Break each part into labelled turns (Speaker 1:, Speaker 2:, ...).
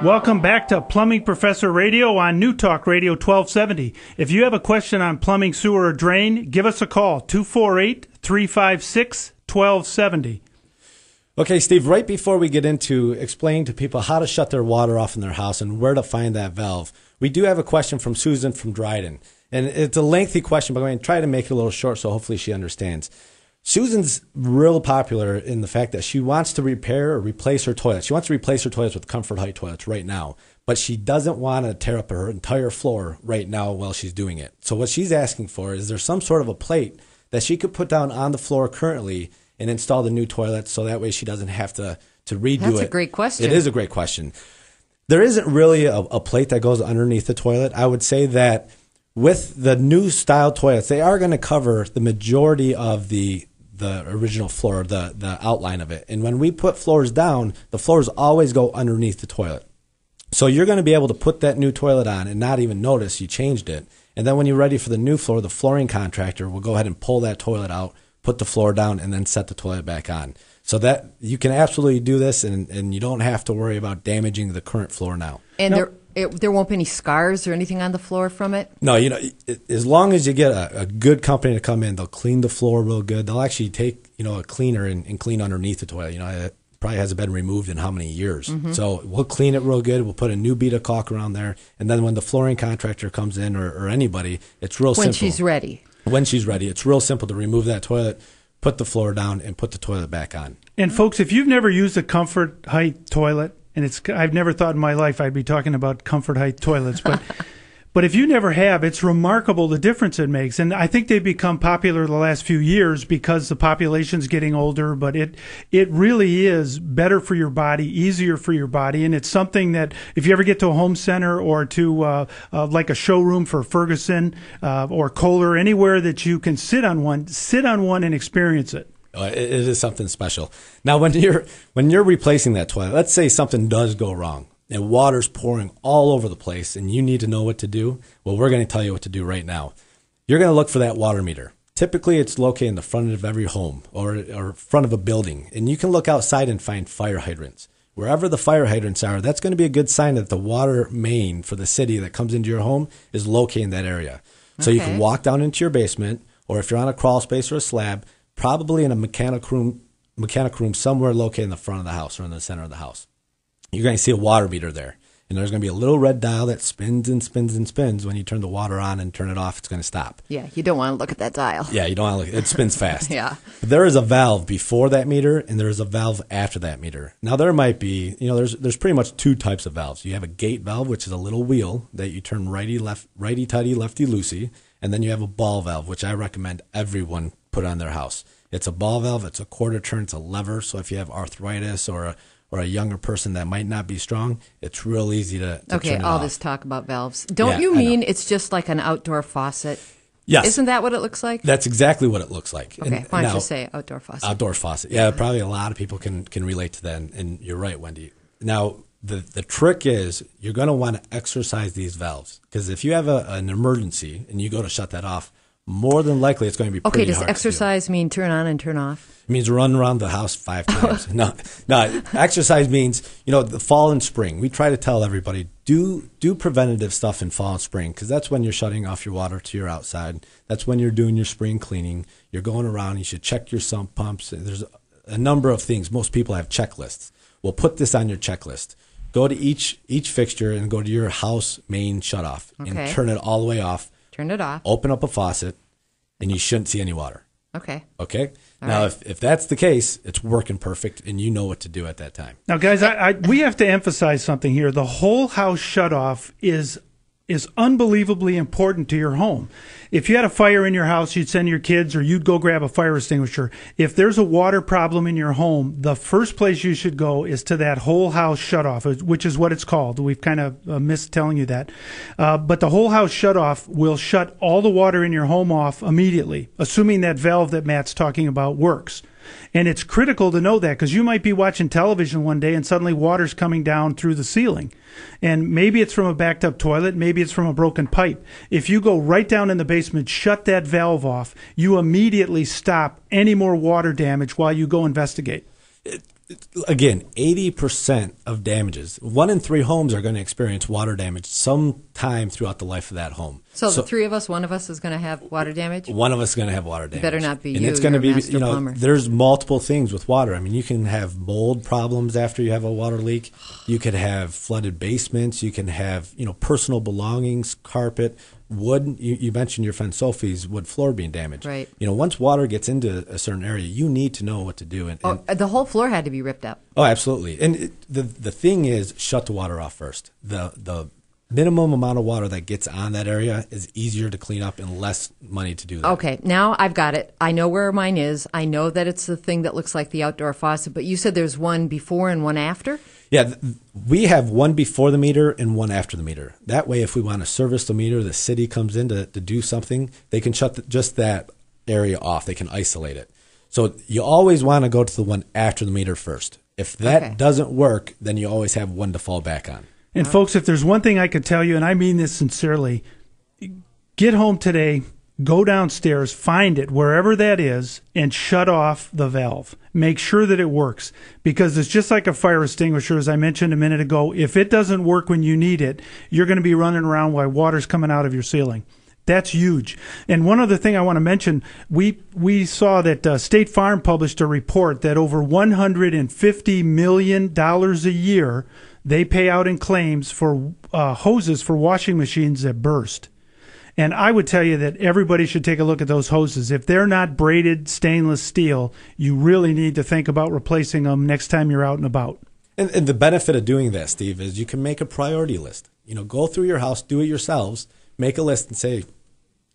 Speaker 1: Welcome back to Plumbing Professor Radio on New Talk Radio 1270. If you have a question on plumbing, sewer, or drain, give us a call, 248-356-1270.
Speaker 2: Okay, Steve, right before we get into explaining to people how to shut their water off in their house and where to find that valve, we do have a question from Susan from Dryden. And it's a lengthy question, but I'm going to try to make it a little short so hopefully she understands. Susan's real popular in the fact that she wants to repair or replace her toilet. She wants to replace her toilets with Comfort Height toilets right now, but she doesn't want to tear up her entire floor right now while she's doing it. So what she's asking for is there some sort of a plate that she could put down on the floor currently and install the new toilet so that way she doesn't have to redo it.
Speaker 3: That's a great question.
Speaker 2: It is a great question. There isn't really a plate that goes underneath the toilet. I would say that with the new style toilets, they are going to cover the majority of the original floor, the outline of it. And when we put floors down, the floors always go underneath the toilet. So you're going to be able to put that new toilet on and not even notice you changed it. And then when you're ready for the new floor, the flooring contractor will go ahead and pull that toilet out, put the floor down, and then set the toilet back on. So that you can absolutely do this, and you don't have to worry about damaging the current floor now.
Speaker 3: And there won't be any scars or anything on the floor from it?
Speaker 2: No, as long as you get a good company to come in, they'll clean the floor real good. They'll actually take, a cleaner and clean underneath the toilet. It probably hasn't been removed in how many years. Mm-hmm. So we'll clean it real good. We'll put a new bead of caulk around there. And then when the flooring contractor comes in or anybody, it's real simple.
Speaker 3: When she's ready.
Speaker 2: When she's ready. It's real simple to remove that toilet, put the floor down, and put the toilet back on.
Speaker 1: And folks, if you've never used a Comfort Height toilet, and I've never thought in my life I'd be talking about Comfort Height toilets, but if you never have, it's remarkable the difference it makes. And I think they've become popular the last few years because the population's getting older, but it really is better for your body, easier for your body. And it's something that if you ever get to a home center or to like a showroom for Ferguson or Kohler, anywhere that you can sit on one and experience it.
Speaker 2: It is something special. Now, when you're replacing that toilet, let's say something does go wrong and water's pouring all over the place and you need to know what to do. Well, we're going to tell you what to do right now. You're going to look for that water meter. Typically, it's located in the front of every home or front of a building, and you can look outside and find fire hydrants. Wherever the fire hydrants are, that's going to be a good sign that the water main for the city that comes into your home is located in that area. So you can walk down into your basement, or if you're on a crawl space or a slab, probably in a mechanic room somewhere located in the front of the house or in the center of the house. You're going to see a water meter there. And there's going to be a little red dial that spins and spins and spins. When you turn the water on and turn it off, it's going to stop.
Speaker 3: Yeah, you don't want to look at that dial.
Speaker 2: Yeah, you don't want to look. It spins fast.
Speaker 3: Yeah.
Speaker 2: But there is a valve before that meter, and there is a valve after that meter. Now, there might be, there's pretty much two types of valves. You have a gate valve, which is a little wheel that you turn righty-tighty, lefty-loosey. And then you have a ball valve, which I recommend everyone put on their house. It's a ball valve. It's a quarter turn. It's a lever. So if you have arthritis or a younger person that might not be strong, it's real easy to turn it
Speaker 3: all
Speaker 2: off.
Speaker 3: This talk about valves. Don't you mean it's just like an outdoor faucet?
Speaker 2: Yes.
Speaker 3: Isn't that what it looks like?
Speaker 2: That's exactly what it looks like.
Speaker 3: Okay, why don't you say outdoor faucet?
Speaker 2: Outdoor faucet. Yeah, probably a lot of people can relate to that, and you're right, Wendy. Now, the trick is you're going to want to exercise these valves, because if you have an emergency and you go to shut that off, more than likely it's going to be pretty hard.
Speaker 3: Okay, does exercise mean turn on and turn off?
Speaker 2: It means run around the house 5 times. No, exercise means, the fall and spring. We try to tell everybody, do preventative stuff in fall and spring, because that's when you're shutting off your water to your outside. That's when you're doing your spring cleaning. You're going around. You should check your sump pumps. There's a number of things. Most people have checklists. Well, put this on your checklist. Go to each fixture and go to your house main shutoff and turn it all the way off.
Speaker 3: Turn it off.
Speaker 2: Open up a faucet, and you shouldn't see any water.
Speaker 3: Okay.
Speaker 2: Okay? Now, if that's the case, it's working perfect, and you know what to do at that time.
Speaker 1: Now, guys, we have to emphasize something here. The whole house shutoff is unbelievably important to your home. If you had a fire in your house, you'd send your kids or you'd go grab a fire extinguisher. If there's a water problem in your home, the first place you should go is to that whole house shutoff, which is what it's called. We've kind of missed telling you that. But the whole house shutoff will shut all the water in your home off immediately, assuming that valve that Matt's talking about works. And it's critical to know that, because you might be watching television one day and suddenly water's coming down through the ceiling. And maybe it's from a backed up toilet, maybe it's from a broken pipe. If you go right down in the basement, shut that valve off, you immediately stop any more water damage while you go investigate.
Speaker 2: Again, 80% of damages. 1 in 3 homes are going to experience water damage sometime throughout the life of that home.
Speaker 3: So the three of us, one of us is going to have water damage?
Speaker 2: One of us is going to have water damage.
Speaker 3: Better not be
Speaker 2: and
Speaker 3: you.
Speaker 2: It's going to be,
Speaker 3: master plumber.
Speaker 2: there's multiple things with water. I mean, you can have mold problems after you have a water leak. You could have flooded basements. You can have, personal belongings, carpet, wood. You mentioned your friend Sophie's wood floor being damaged.
Speaker 3: Right.
Speaker 2: Once water gets into a certain area, you need to know what to do. And
Speaker 3: the whole floor had to be ripped up.
Speaker 2: Oh, absolutely. And the thing is, shut the water off first. The minimum amount of water that gets on that area is easier to clean up and less money to do that.
Speaker 3: Okay, now I've got it. I know where mine is. I know that it's the thing that looks like the outdoor faucet, but you said there's one before and one after?
Speaker 2: Yeah, we have one before the meter and one after the meter. That way, if we want to service the meter, the city comes in to do something, they can shut just that area off. They can isolate it. So you always want to go to the one after the meter first. If that doesn't work, then you always have one to fall back on.
Speaker 1: And folks, if there's one thing I could tell you, and I mean this sincerely, get home today, go downstairs, find it wherever that is, and shut off the valve. Make sure that it works, because it's just like a fire extinguisher, as I mentioned a minute ago. If it doesn't work when you need it, you're going to be running around while water's coming out of your ceiling. That's huge. And one other thing I want to mention, we saw that State Farm published a report that over $150 million a year they pay out in claims for hoses for washing machines that burst. And I would tell you that everybody should take a look at those hoses. If they're not braided stainless steel, you really need to think about replacing them next time you're out and about.
Speaker 2: And the benefit of doing that, Steve, is you can make a priority list. Go through your house, do it yourselves, make a list and say,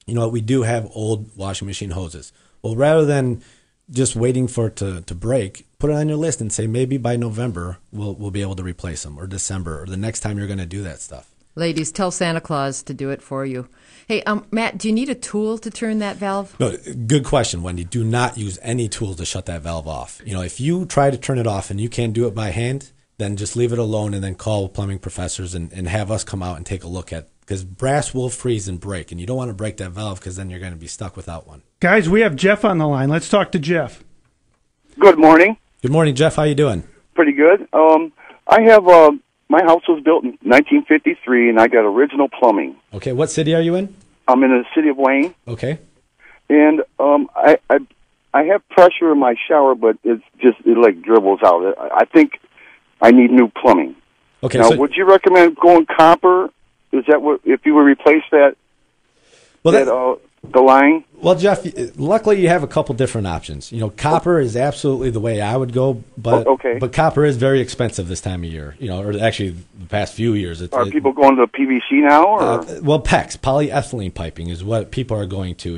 Speaker 2: we do have old washing machine hoses. Well, rather than just waiting for it to break, put it on your list and say maybe by November we'll be able to replace them, or December, or the next time you're going to do that stuff.
Speaker 3: Ladies, tell Santa Claus to do it for you. Hey, Matt, do you need a tool to turn that valve?
Speaker 2: No, good question, Wendy. Do not use any tools to shut that valve off. If you try to turn it off and you can't do it by hand, then just leave it alone and then call plumbing professors and have us come out and take a look at it. Because brass will freeze and break, and you don't want to break that valve because then you're going to be stuck without one.
Speaker 1: Guys, we have Jeff on the line. Let's talk to Jeff.
Speaker 4: Good morning.
Speaker 2: Good morning, Jeff. How you doing?
Speaker 4: Pretty good. I have my house was built in 1953, and I got original plumbing.
Speaker 2: Okay, what city are you in?
Speaker 4: I'm in the city of Wayne.
Speaker 2: Okay.
Speaker 4: And I have pressure in my shower, but it like dribbles out. I think I need new plumbing.
Speaker 2: Okay.
Speaker 4: Now, would you recommend going copper? Is that what, if you would replace that? Well, the line?
Speaker 2: Well, Jeff, luckily you have a couple different options. Copper is absolutely the way I would go, but copper is very expensive this time of year. Or actually the past few years.
Speaker 4: Are people going to PVC now? Or?
Speaker 2: Well, PEX, polyethylene piping, is what people are going to.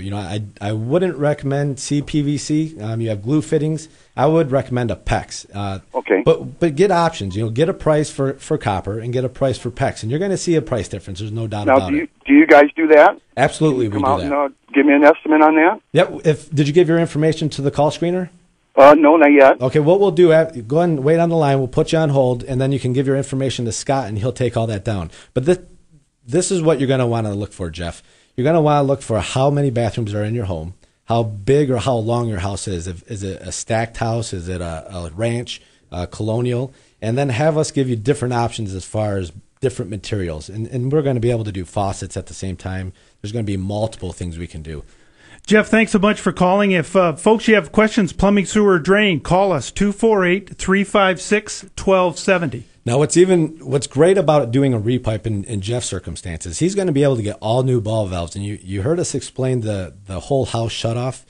Speaker 2: I wouldn't recommend CPVC. You have glue fittings. I would recommend a PEX.
Speaker 4: Okay.
Speaker 2: But get options. Get a price for copper and get a price for PEX, and you're going to see a price difference. There's no doubt about it.
Speaker 4: Do you guys do that?
Speaker 2: Absolutely, we do that.
Speaker 4: Come out and give me an estimate on that?
Speaker 2: Yep. Did you give your information to the call screener?
Speaker 4: No, not yet.
Speaker 2: Okay, what we'll do, go ahead and wait on the line. We'll put you on hold, and then you can give your information to Scott, and he'll take all that down. But this is what you're going to want to look for, Jeff. You're going to want to look for how many bathrooms are in your home, how big or how long your house is. Is it a stacked house? Is it a ranch, colonial? And then have us give you different options as far as different materials. And we're going to be able to do faucets at the same time. There's going to be multiple things we can do.
Speaker 1: Jeff, thanks so much for calling. If folks, you have questions, plumbing, sewer, drain, call us 248-356-1270.
Speaker 2: Now, what's great about doing a repipe in Jeff's circumstances, he's going to be able to get all new ball valves. And you heard us explain the whole house shutoff.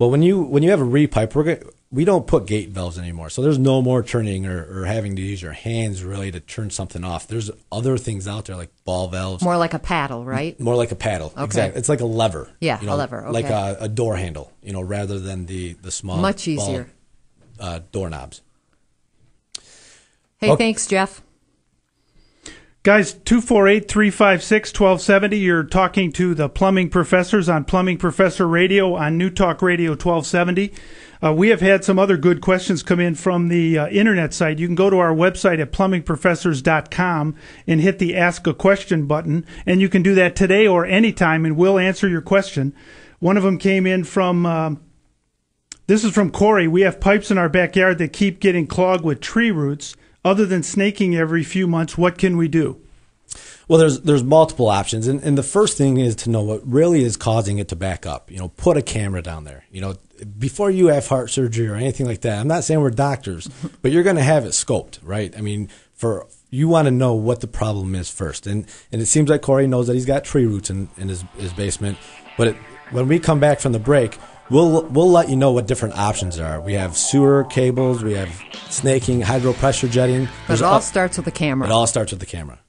Speaker 2: Well, when you have a repipe, we don't put gate valves anymore. So there's no more turning or having to use your hands really to turn something off. There's other things out there like ball valves.
Speaker 3: More like a paddle, right?
Speaker 2: More like a paddle. Okay. Exactly. It's like a lever.
Speaker 3: Yeah, a lever. Okay.
Speaker 2: Like a door handle, rather than the small
Speaker 3: much easier
Speaker 2: doorknobs.
Speaker 3: Hey, thanks, Jeff.
Speaker 1: Guys, 248-356-1270. You're talking to the plumbing professors on Plumbing Professor Radio on New Talk Radio 1270. We have had some other good questions come in from the internet site. You can go to our website at plumbingprofessors.com and hit the Ask a Question button, and you can do that today or anytime, and we'll answer your question. One of them came in from This is from Corey. We have pipes in our backyard that keep getting clogged with tree roots. Other than snaking every few months, what can we do?
Speaker 2: Well, there's multiple options, and the first thing is to know what really is causing it to back up. You know, put a camera down there. You know, before you have heart surgery or anything like that. I'm not saying we're doctors, but you're going to have it scoped, right? I mean, you want to know what the problem is first, and it seems like Corey knows that he's got tree roots in his basement. But when we come back from the break, we'll let you know what different options are. We have sewer cables, we have snaking, hydro pressure jetting.
Speaker 3: But it all starts with the camera.
Speaker 2: It all starts with the camera.